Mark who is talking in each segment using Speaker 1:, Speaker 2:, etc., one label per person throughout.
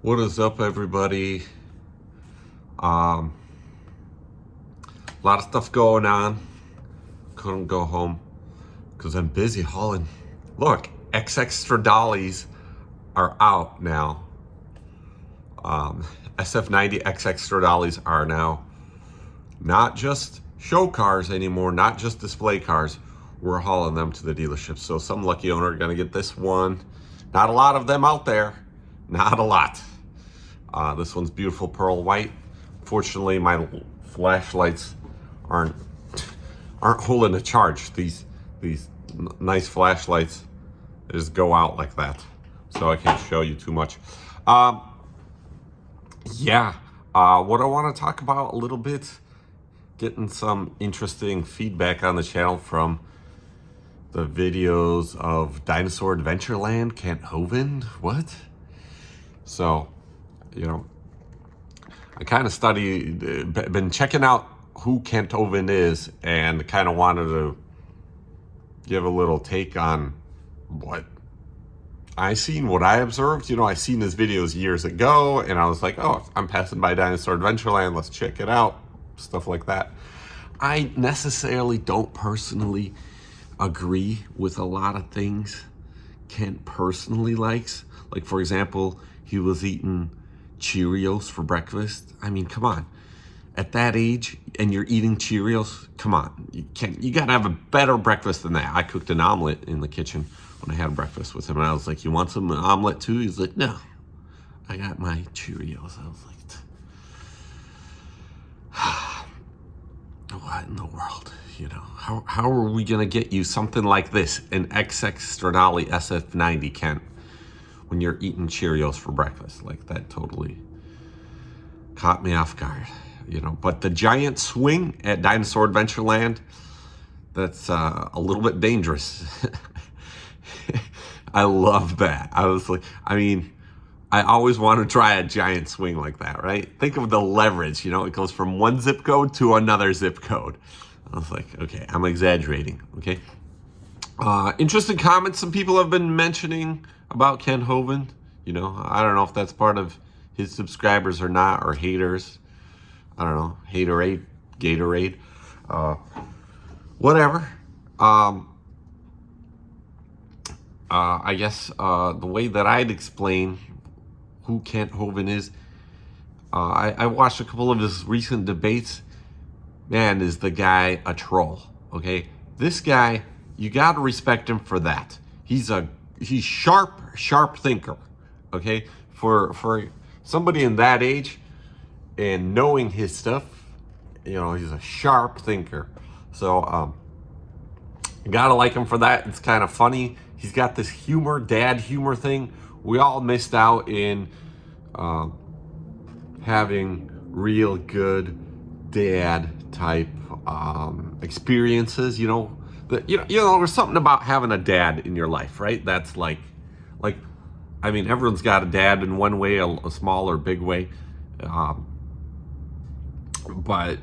Speaker 1: What is up, everybody? A lot of stuff going on. Couldn't go home because I'm busy hauling. Look, XX dollies are out now. SF90 XX dollies are now not just show cars anymore, not just display cars. We're hauling them to the dealership. So some lucky owner are gonna get this one. Not a lot of them out there. Not a lot. This one's beautiful pearl white. Fortunately, my flashlights aren't holding a charge. These nice flashlights just go out like that, so I can't show you too much. What I want to talk about a little bit, getting some interesting feedback on the channel from the videos of Dinosaur Adventureland, Kent Hovind. What? So, I kind of been checking out who Kent Hovind is, and kind of wanted to give a little take on what I seen, what I observed. I seen his videos years ago, and I was like, oh, I'm passing by Dinosaur Adventureland, let's check it out, stuff like that. I necessarily don't personally agree with a lot of things Kent personally likes. Like, for example, he was eating Cheerios for breakfast. I mean, come on. At that age, and you're eating Cheerios, come on. You gotta have a better breakfast than that. I cooked an omelet in the kitchen when I had breakfast with him, and I was like, you want some omelet too? He's like, no, I got my Cheerios. I was like, what in the world? How are we gonna get you something like this, an XX Stradale SF90 Kent, when you're eating Cheerios for breakfast? Like, that totally caught me off guard, But the giant swing at Dinosaur Adventureland, that's a little bit dangerous. I love that. I always want to try a giant swing like that, right? Think of the leverage, it goes from one zip code to another zip code. I was like, okay, I'm exaggerating, okay? Interesting comments some people have been mentioning about Kent Hovind. I don't know if that's part of his subscribers or not, or haters. I don't know, haterade, Gatorade, whatever. I guess the way that I'd explain who Kent Hovind is, I watched a couple of his recent debates. Man, is the guy a troll, okay? This guy, you gotta respect him for that. He's sharp thinker, okay? For somebody in that age and knowing his stuff, he's a sharp thinker. So, you gotta like him for that. It's kind of funny. He's got this dad humor thing. We all missed out in having real good dad type experiences. There's something about having a dad in your life, right? That's like everyone's got a dad in one way, a small or big way. But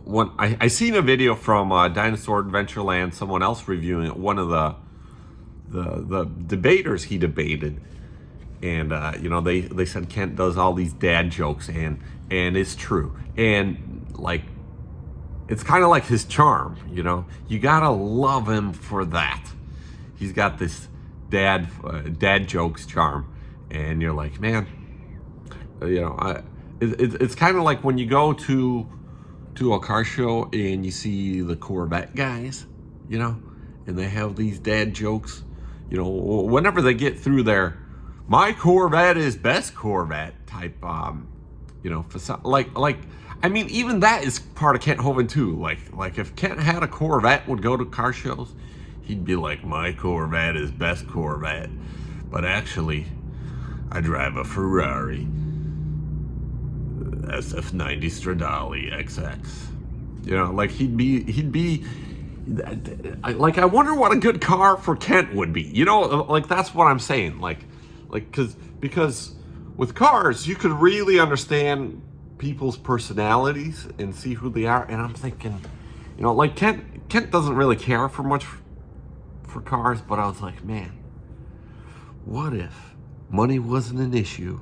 Speaker 1: when I seen a video from Dinosaur Adventureland, someone else reviewing it, one of the debaters he debated, and they said Kent does all these dad jokes, and it's true, and it's kind of like his charm. You gotta love him for that. He's got this dad jokes charm, and you're like, man, it's kind of like when you go to a car show and you see the Corvette guys, and they have these dad jokes, whenever they get through their "my Corvette is best Corvette" type, even that is part of Kent Hovind too. Like if Kent had a Corvette, would go to car shows, he'd be like, "My Corvette is best Corvette, but actually, I drive a Ferrari SF90 Stradale XX." He'd be I wonder what a good car for Kent would be. That's what I'm saying. Because with cars, you could really understand people's personalities and see who they are. And I'm thinking, Kent doesn't really care for much for cars, but I was like, man, what if money wasn't an issue,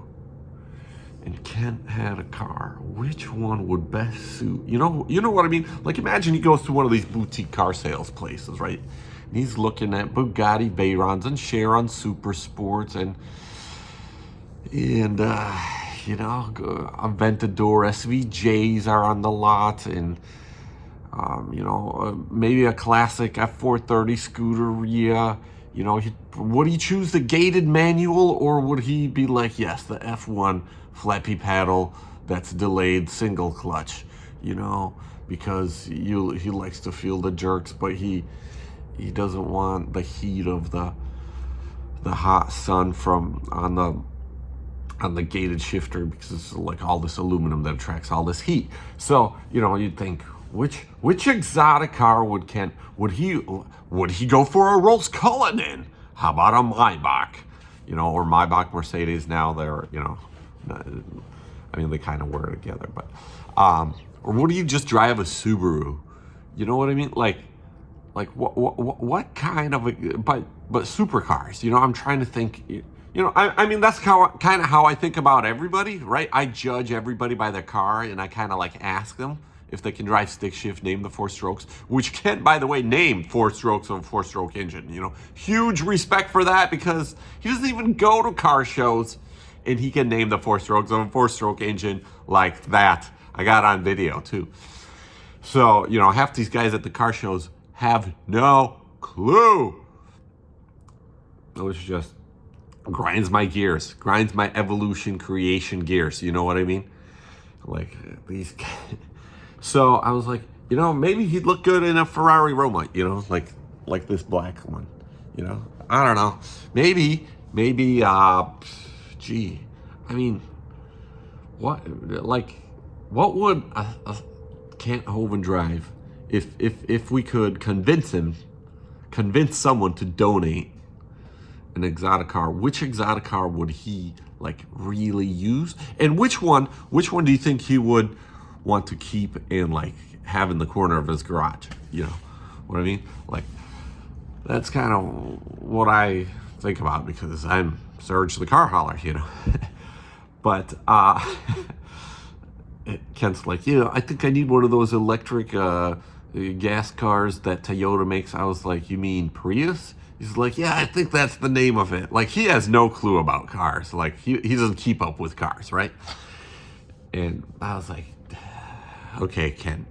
Speaker 1: and Kent had a car, which one would best suit? You know what I mean? Like, imagine he goes to one of these boutique car sales places, right? And he's looking at Bugatti Veyrons and Chiron Super Sports and Aventador SVJs are on the lot, and maybe a classic F430 Scuderia. Would he choose the gated manual, or would he be like, yes, the F1 flappy paddle that's delayed single clutch, because he likes to feel the jerks, but he doesn't want the heat of the hot sun from on the gated shifter, because it's like all this aluminum that attracts all this heat. So, you'd think, which exotic car would he go for a Rolls Cullinan? How about a Maybach? Or Maybach Mercedes now, they're, they kind of wear it together, but, or would he just drive a Subaru? You know what I mean? Like what kind of but supercars, I'm trying to think, that's kind of how I think about everybody, right? I judge everybody by their car, and I kind of like ask them if they can drive stick shift, name the 4 strokes, which Kent, by the way, named 4 strokes of a 4-stroke engine. Huge respect for that, because he doesn't even go to car shows, and he can name the 4 strokes of a 4-stroke engine like that. I got on video too. So, half these guys at the car shows have no clue. It was just grinds my gears, grinds my evolution creation gears. You know what I mean? Like these guys. So I was like, maybe he'd look good in a Ferrari Roma, like this black one, I don't know. Maybe, what would a Kent Hovind drive if we could convince someone to donate an exotic car? Which exotic car would he really use? And which one do you think he would want to keep and have in the corner of his garage? You know what I mean? That's kind of what I think about, because I'm Serge the car hauler, But Kent's like, I think I need one of those electric gas cars that Toyota makes. I was like, you mean Prius? He's like, yeah, I think that's the name of it. He has no clue about cars. He doesn't keep up with cars, right? And I was like, okay, Ken.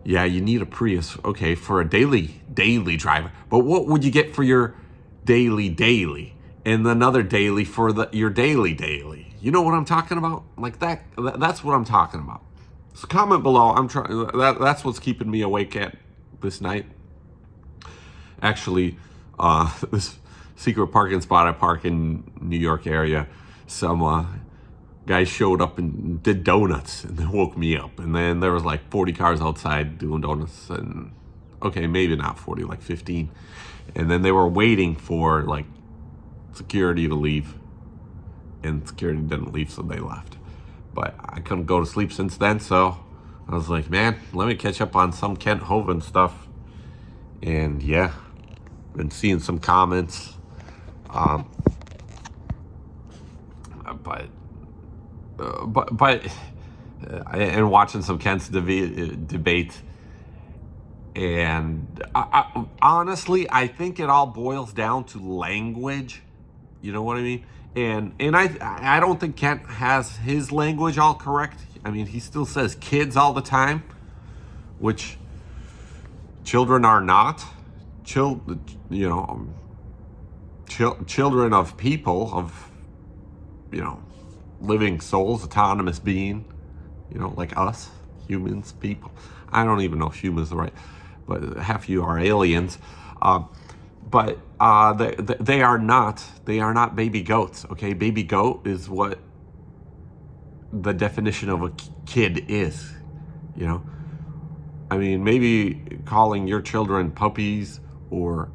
Speaker 1: Yeah, you need a Prius, okay, for a daily driver. But what would you get for your daily? And another daily for your daily. You know what I'm talking about? That's what I'm talking about. So comment below. I'm trying. That's what's keeping me awake at this night. Actually, this secret parking spot I park in New York area, some guys showed up and did donuts, and they woke me up. And then there was 40 cars outside doing donuts, and okay, maybe not 40, 15. And then they were waiting for security to leave, and security didn't leave, so they left. But I couldn't go to sleep since then, so I was like, man, let me catch up on some Kent Hovind stuff. And yeah, been seeing some comments, and watching some Kent's debate. And honestly, I think it all boils down to language. You know what I mean? And I don't think Kent has his language all correct. I mean, he still says kids all the time, which children are not. Children of people, of living souls, autonomous being, like us, humans, people. I don't even know if humans are right, but half of you are aliens. But they are not baby goats. Okay, baby goat is what the definition of a kid is. I mean, maybe calling your children puppies or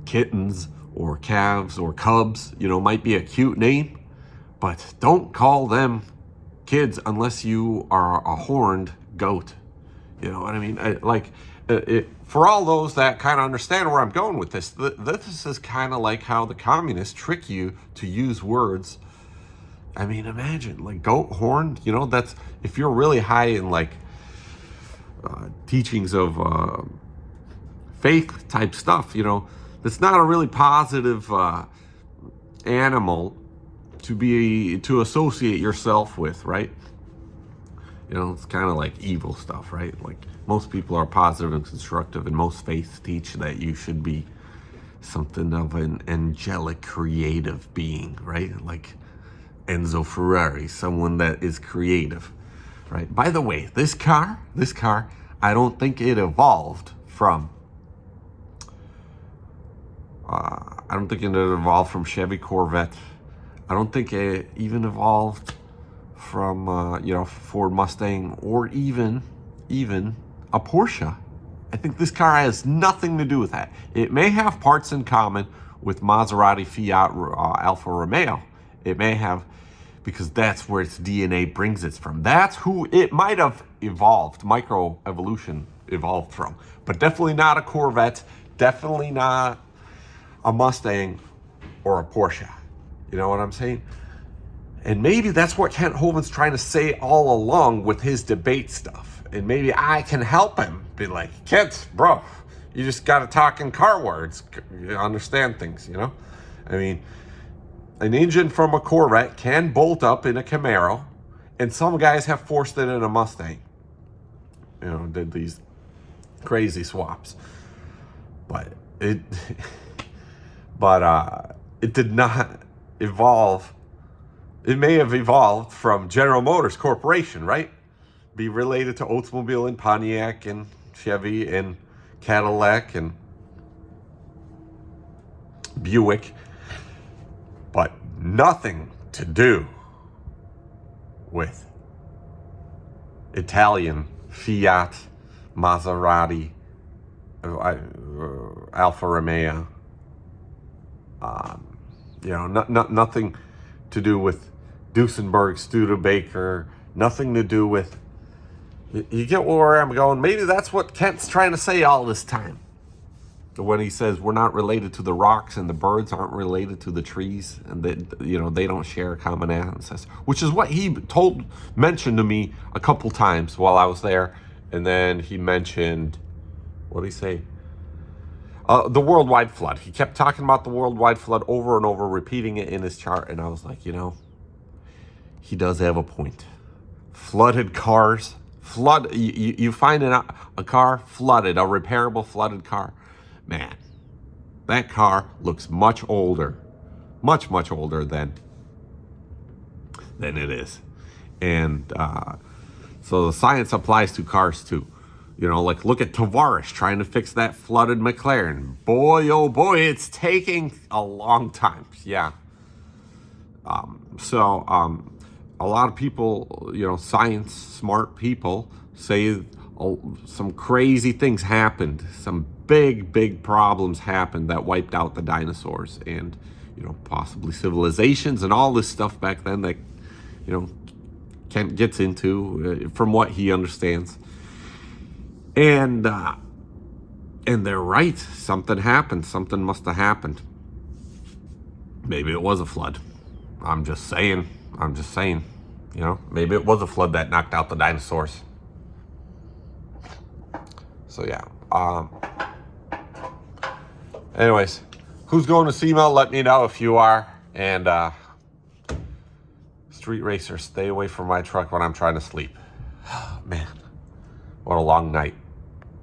Speaker 1: kittens or calves or cubs, might be a cute name, but don't call them kids unless you are a horned goat. You know what I mean? for all those that kind of understand where I'm going with this, this is kind of like how the communists trick you to use words. I mean, imagine like goat horn. You know, that's if you're really high in like teachings of faith type stuff. You know, that's not a really positive animal to associate yourself with, right? You know, it's kind of like evil stuff, right? Like most people are positive and constructive, and most faiths teach that you should be something of an angelic creative being, right? Like Enzo Ferrari, someone that is creative, right? By the way, this car, I don't think it evolved from Chevy Corvette. I don't think it even evolved from Ford Mustang, or even a Porsche. I think this car has nothing to do with that. It may have parts in common with Maserati, Fiat, Alfa Romeo. It may have, because that's where its DNA brings it from. That's who it might have evolved, microevolution evolved from. But definitely not a Corvette, definitely not a Mustang or a Porsche. You know what I'm saying? And maybe that's what Kent Hovind's trying to say all along with his debate stuff. And maybe I can help him be like, Kent, bro, you just got to talk in car words. You understand things, you know? I mean, an engine from a Corvette can bolt up in a Camaro, and some guys have forced it in a Mustang. You know, did these crazy swaps. But it did not evolve. It may have evolved from General Motors Corporation, right? Be related to Oldsmobile and Pontiac and Chevy and Cadillac and Buick, but nothing to do with Italian Fiat, Maserati, Alfa Romeo. Nothing to do with Duesenberg, Studebaker, nothing to do with, you get where I'm going? Maybe that's what Kent's trying to say all this time. When he says we're not related to the rocks and the birds aren't related to the trees, and that, you know, they don't share a common ancestor, which is what he mentioned to me a couple times while I was there. And then he mentioned, what did he say? The worldwide flood. He kept talking about the worldwide flood over and over, repeating it in his chart. And I was like, you know, he does have a point. Flooded cars, you find a car flooded, a repairable flooded car. Man, that car looks much older, much older than it is. And so the science applies to cars too. You know, like look at Tavares trying to fix that flooded McLaren. Boy, oh boy, it's taking a long time. Yeah. So a lot of people, you know, science smart people say some crazy things happened. Some big problems happened that wiped out the dinosaurs and, you know, possibly civilizations and all this stuff back then that, you know, Kent gets into from what he understands. And they're right. Something happened. Something must have happened. Maybe it was a flood. I'm just saying. You know, maybe it was a flood that knocked out the dinosaurs. So yeah. Anyways, who's going to SEMA? Let me know if you are. And street racers, stay away from my truck when I'm trying to sleep. Man, what a long night.